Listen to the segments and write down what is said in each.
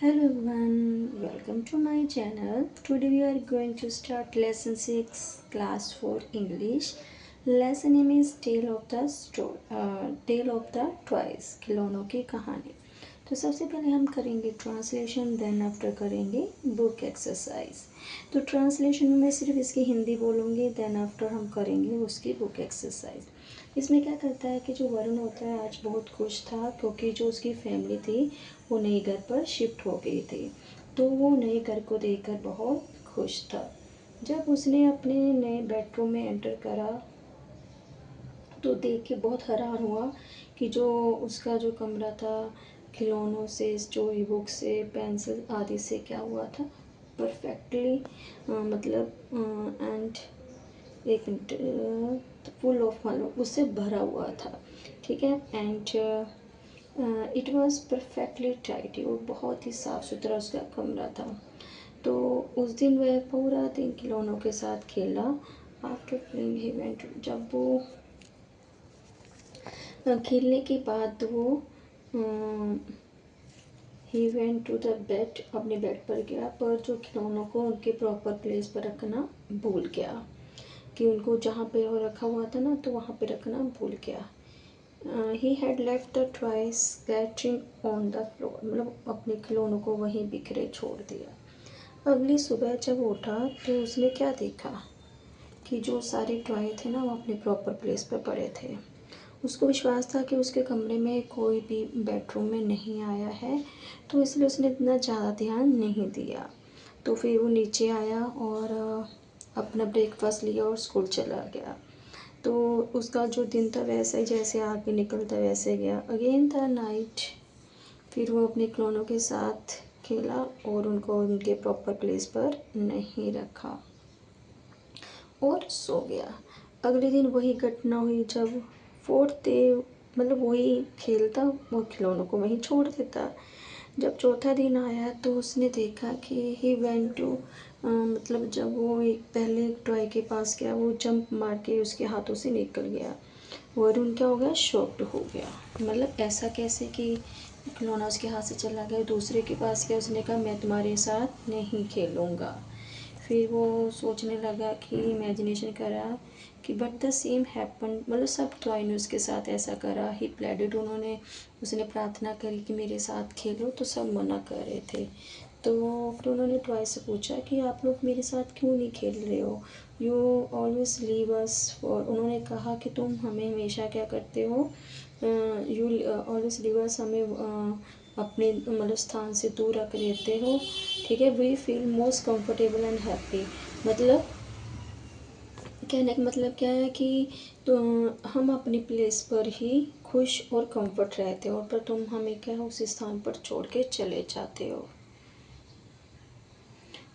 Hello everyone, welcome to my channel. Today we are going to start lesson 6 class 4 English. Lesson name is Tale of the Toys, खिलौनों की कहानी। तो सबसे पहले हम करेंगे ट्रांसलेशन, देन आफ्टर करेंगे बुक एक्सरसाइज। तो ट्रांसलेशन में मैं सिर्फ इसकी हिंदी बोलूँगी, देन आफ्टर हम करेंगे उसकी बुक एक्सरसाइज। इसमें क्या करता है कि जो वरुण होता है आज बहुत खुश था क्योंकि जो उसकी फैमिली थी वो नए घर पर शिफ्ट हो गई थी। तो वो नए घर को देखकर बहुत खुश था। जब उसने अपने नए बेडरूम में एंटर करा तो देख के बहुत हैरान हुआ कि जो उसका जो कमरा था खिलौनों से, स्टोरी बुक से, पेंसिल आदि से क्या हुआ था, परफेक्टली मतलब एंड एक मिनट फुल ऑफ मालूम उससे भरा हुआ था। ठीक है, and it was perfectly tidy, वो बहुत ही साफ़ सुथरा उसका कमरा था। तो उस दिन वह पूरा दिन खिलौनों के साथ खेला। आफ्टर प्लेइंग ही वेंट, जब वो खेलने के बाद वो ही वेंट टू द बेड, अपने बेड पर गया, पर जो खिलौनों को उनके प्रॉपर प्लेस पर रखना भूल गया कि उनको जहाँ पे वो रखा हुआ था ना तो वहाँ पे रखना भूल गया। He had left the toys scattering on the floor, मतलब अपने खिलौनों को वहीं बिखरे छोड़ दिया। अगली सुबह जब उठा तो उसने क्या देखा कि जो सारे टॉय थे ना वो अपने प्रॉपर प्लेस पर पड़े थे। उसको विश्वास था कि उसके कमरे में कोई भी बेडरूम में नहीं आया है, तो इसलिए उसने इतना ज़्यादा ध्यान नहीं दिया। तो फिर वो नीचे आया और अपना ब्रेकफास्ट लिया और स्कूल चला गया। तो उसका जो दिन था वैसा ही जैसे आगे निकलता वैसे गया। अगेन द नाइट, फिर वो अपने खिलौनों के साथ खेला और उनको उनके प्रॉपर प्लेस पर नहीं रखा और सो गया। अगले दिन वही घटना हुई, जब फोर्थ डे मतलब वही खेलता, वो खिलौनों को वहीं छोड़ देता। जब चौथा दिन आया तो उसने देखा कि ही वेंट टू मतलब जब वो एक पहले एक टॉय के पास गया, वो जंप मार के उसके हाथों से निकल गया। वरुण क्या हो गया, शॉक्ड हो गया। मतलब ऐसा कैसे कि खिलौना उसके हाथ से चला गया, दूसरे के पास गया, उसने कहा मैं तुम्हारे साथ नहीं खेलूँगा। फिर वो सोचने लगा कि इमेजिनेशन करा कि बट द सेम हैपन, मतलब सब टॉय ने उसके साथ ऐसा करा। ही प्लेडेड, उसने प्रार्थना करी कि मेरे साथ खेलो, तो सब मना कर रहे थे। तो फिर उन्होंने टॉय से पूछा कि आप लोग मेरे साथ क्यों नहीं खेल रहे हो, you always leave us for, उन्होंने कहा कि तुम हमें हमेशा क्या करते हो, यू ऑलवेज लीव अस, हमें अपने मतलब स्थान से दूर रख देते हो। ठीक है, we feel most comfortable and happy, मतलब कहने का मतलब क्या है कि तो हम अपनी प्लेस पर ही खुश और कंफर्ट रहते हो, पर तुम हमें क्या उस स्थान पर छोड़ के चले जाते हो।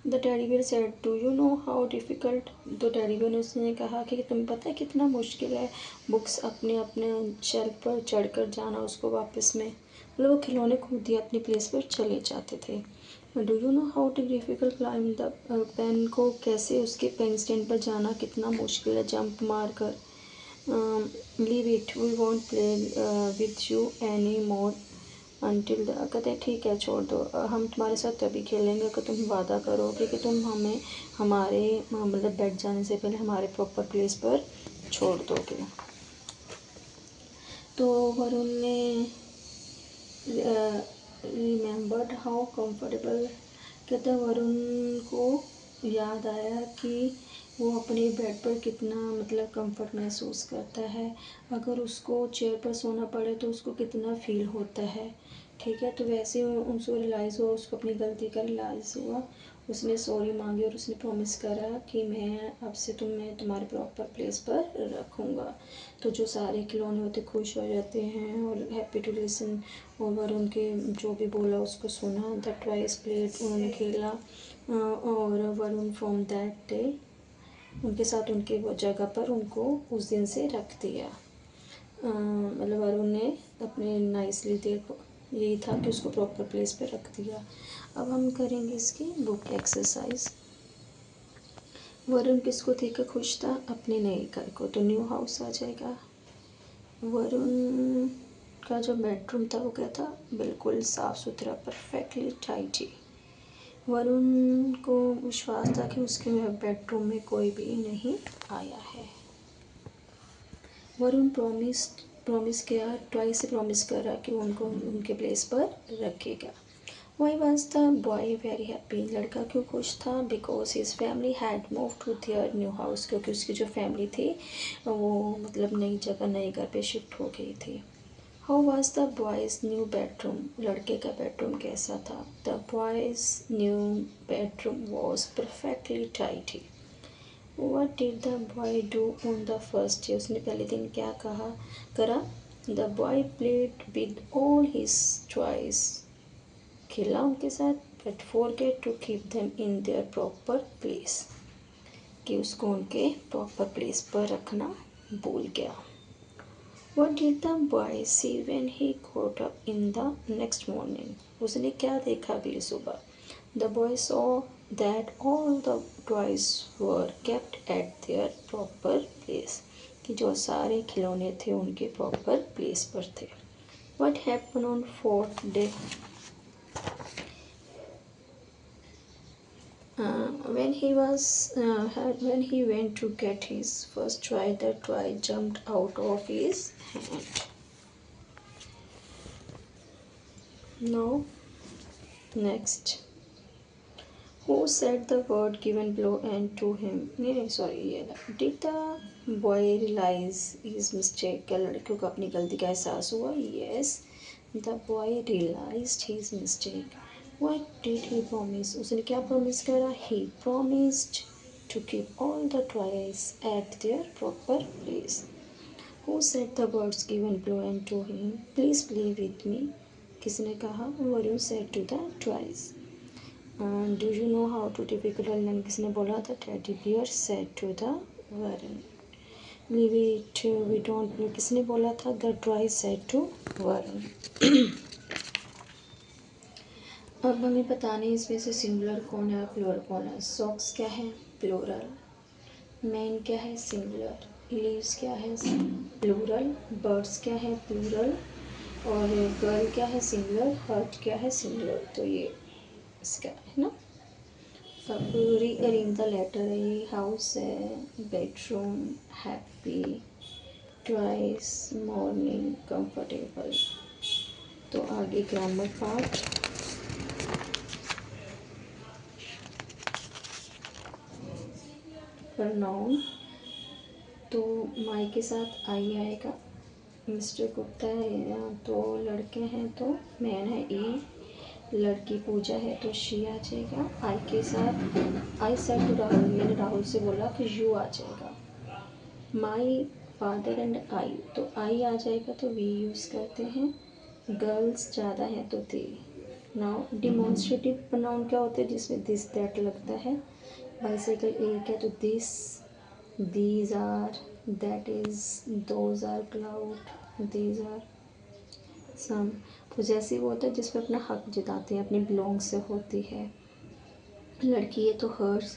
The teddy bear said, do you know how difficult, तो टेडी बियर ने उसने कहा कि तुम्हें पता है कितना मुश्किल है बुक्स अपने अपने शेल्फ पर चढ़कर जाना, उसको वापस में, मतलब वो खिलौने खुद ही अपनी प्लेस पर चले जाते थे। Do you know how to difficult climb the, pen को कैसे उसके पेन स्टैंड पर जाना कितना मुश्किल है जंप मार कर। Leave it, we won't play with you any more until, कहते हैं ठीक है छोड़ दो, हम तुम्हारे साथ तभी खेलेंगे अगर तुम वादा करोगे कि तुम हमें हमारे मतलब बैठ जाने से पहले हमारे प्रॉपर प्लेस पर छोड़ दोगे। तो वरुण ने रिमेंबर्ड हाउ कंफर्टेबल, कहते हैं वरुण को याद आया कि वो अपने बेड पर कितना मतलब कंफर्ट महसूस करता है, अगर उसको चेयर पर सोना पड़े तो उसको कितना फील होता है। ठीक है, तो वैसे उनको रियलाइज़ हुआ, उसको अपनी गलती का रियलाइज़ हुआ, उसने सॉरी मांगी और उसने प्रॉमिस करा कि मैं अब से मैं तुम्हारे प्रॉपर प्लेस पर रखूँगा। तो जो सारे खिलौने होते खुश हो जाते हैं और हैप्पी टू लिसन, और उनके जो भी बोला उसको सुना। द ट्वाइस प्लेट, उन्होंने खेला और वरुण फ्रॉम दैट डे, उनके साथ उनके वो जगह पर उनको उस दिन से रख दिया। मतलब वरुण ने अपने नाइसली देखो, यही था कि उसको प्रॉपर प्लेस पे रख दिया। अब हम करेंगे इसकी बुक एक्सरसाइज। वरुण किसको देखकर खुश था, अपने नए घर को, तो न्यू हाउस आ जाएगा। वरुण का जो बेडरूम था वो क्या था, बिल्कुल साफ़ सुथरा, परफेक्टली टाइडी। वरुण को विश्वास था कि उसके बेडरूम में कोई भी नहीं आया है। वरुण प्रॉमिस किया, ट्वाइस से प्रॉमिस कर रहा कि उनको उनके प्लेस पर रखेगा। Why was the boy very happy, लड़का क्यों खुश था, because his family had move to their new house, क्योंकि उसकी जो फैमिली थी वो मतलब नई जगह नए घर पे शिफ्ट हो गई थी। How was the boy's new bedroom, लड़के का बेडरूम कैसा था। The boy's new bedroom was perfectly tidy. What did the boy do on the first day, उसने पहले दिन क्या करा। The boy played with all his toys, खेला उनके साथ, but forget to keep them in their proper place, कि उसको उनके प्रॉपर प्लेस पर रखना भूल गया। What did the boy see when he got up in the next morning, उसने क्या देखा अगली सुबह। The boy saw that all the toys were kept at their proper place, कि जो सारे खिलौने थे उनके प्रॉपर प्लेस पर थे। What happened on fourth day, when he went to get his first toy, the toy jumped out of his hand. Now next, who said the word given below and to him, नहीं sorry ये did the boy realize his mistake, क्या लड़कियों को अपनी गलती का एहसास हुआ। yes, the boy realized his mistake. What did he promise, उसने क्या promise करा। he promised to keep all the toys at their proper place. Who said the words given below and to him, please play with me, किसने कहा। Varun said to the toys. Do you know how to difficult learn, किसने बोला था। teddy bear said to the Varun. leave it we don't know, किसने बोला था। the toys said to Varun. अब हमें बताने इसमें से सिंगुलर कौन है प्लूरल कौन है। सॉक्स क्या है, प्लूरल। मैन क्या है, सिंगुलर। लीव्स क्या है, प्लूरल। बर्ड्स क्या है, प्लूरल। और गर्ल क्या है, सिंगुलर। हर्ट क्या है, सिंगुलर। तो ये इसका है ना। अब रीअरेंज द लेटर है, ये हाउस है, bedroom, happy, twice, morning, comfortable. तो आगे ग्रामर पार्ट। प्रोनाउन, तो माई के साथ आई आएगा। मिस्टर गुप्ता है तो लड़के हैं तो मैन है ई। लड़की पूजा है तो शी आ जाएगा। आई के साथ आई सेड टू राहुल, मैंने राहुल से बोला कि यू आ जाएगा। माई फादर एंड आई, तो आई आ जाएगा तो वी यूज़ करते हैं। गर्ल्स ज़्यादा हैं तो दे। नाउ डिमॉन्स्ट्रेटिव प्रोनाउन क्या होते हैं, जिसमें दिस दैट लगता है। बाइसाइकिल एक है तो this, these are, that is, those are cloud, these are some. Possessive होता है जिसमें अपना हक जताते हैं, अपनी बिलोंग से होती है। लड़की है तो hers.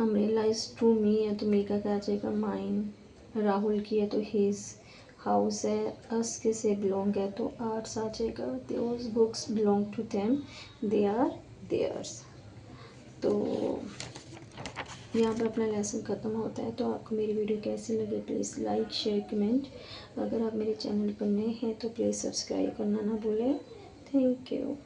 Umbrella is to me है तो मी का क्या आ जाएगा, माइन। राहुल की है तो हिज। हाउस है, अस के से बिलोंग है तो आर्ट्स आ जाएगा। Those books belong to them, they are theirs. तो यहाँ पर अपना लेसन ख़त्म होता है। तो आपको मेरी वीडियो कैसी लगी प्लीज़ लाइक शेयर कमेंट। अगर आप मेरे चैनल पर नए हैं तो प्लीज़ सब्सक्राइब करना ना भूलें। Thank you.